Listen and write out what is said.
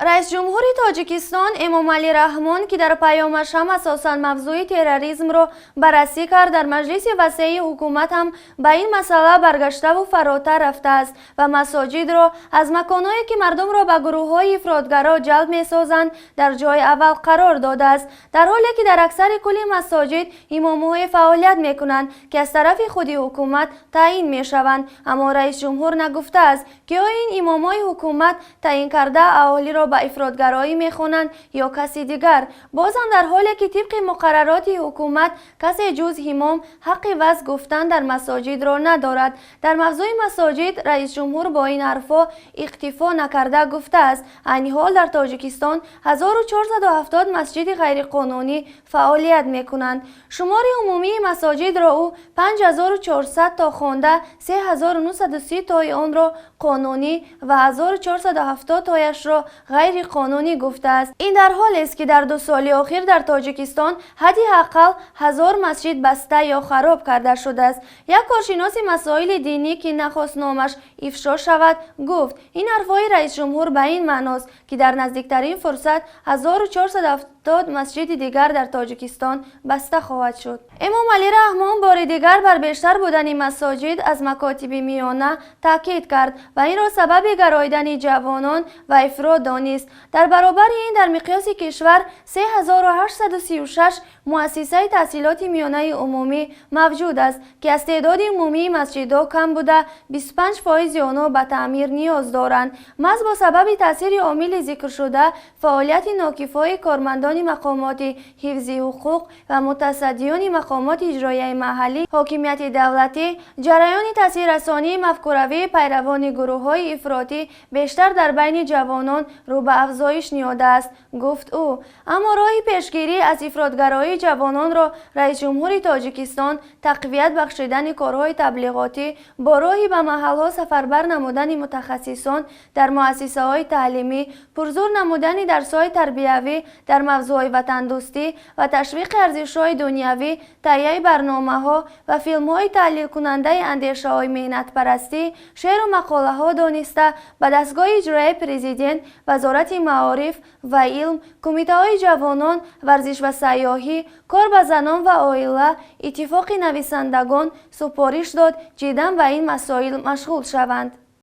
رئیس جمهور تاجیکستان эмомалӣ раҳмон که در پیامش هم اساساً موضوع تروریسم را بررسی کرد، در مجلس وسیع حکومت هم به این مسئله برگشته و فراتر رفته است و مساجد را از مکانهایی که مردم را به گروه‌های افراطگرا جلب می‌سازند در جای اول قرار داده است، در حالی که در اکثر کل مساجد امام‌های فعالیت می‌کنند که از طرف خود حکومت تعیین می‌شوند. اما رئیس جمهور نگفته است که آیا این امام‌های حکومت تعیین کرده اهالی را به افراطگرایی می‌خوانند یا کسی دیگر. بازم در حالی که طبق مقررات حکومت کسی جز امام حق وعظ گفتن در مساجد را ندارد. در موضوع مساجد رئیس جمهور با این حرفا اکتفا نکرده گفته است این حال در تاجیکستان 1470 مسجد غیرقانونی فعالیت می‌کنند. شمار عمومی مساجد را او 5400 تا خوانده، 3930 تای آن را قانونی و 1470 تایش را غیر قانونی گفته است. این در حالی است که در 2 سال اخیر در تاجیکستان حداقل 1000 مسجد بسته یا خراب کرده شده است. یک کارشناس مسائل دینی که نخواست نامش افشا شود گفت این حرفهای رئیس جمهور به این معناست که در نزدیکترین فرصت 1470 مسجد دیگر در تاجیکستان بسته خواهد شد. эмомалӣ раҳмон بار دیگر بر بیشتر بودن مساجد از مکاتب میانه تاکید کرد و این را سبب گراییدن جوانان و افراط دانست. در برابر این در مقیاس کشور 3836 مؤسسه تحصیلات میانه عمومی موجود است که از تعداد عمومی مسجدها کم بوده 25% آنها به تعمیر نیاز دارند. محض با سبب تاثیر عامل ذکر شده فعالیت ناکفای کارمندان مقامات حفظی حقوق و متصدیان مقامات اجرایی محلی حاکمیت دولتی، جریان تاثیررسانی مفکوروی پیروان گروه‌های افراطی بیشتر در بین جوانان رو به افزایش نیاده است، گفت او. اما راه پیشگیری از افراطگرایی جوانان را رئیس جمهور تاجیکستان تقویت بخشیدن کارهای تبلیغاتی با راهی به محل‌ها سفربر نمودن متخصصان در مؤسسه‌های تعلیمی، پرزور نمودن درس‌های تربیوی در موضوع وطن دوستی و تشویق ارزش‌های دنیوی، تهیه برنامه‌ها و فیلم‌های تحلیل کننده اندیشه‌های مهنت پرستی، شعر و مقاله‌ها دانسته به دستگاه اجرایی پرزیدنت، وزارت معارف و علم، کمیته‌های جوانان، ورزش و سیاحی، کار با زنان و عائله، اتفاق نویسندگان سپارش داد جداً به این مسائل مشغول شوند.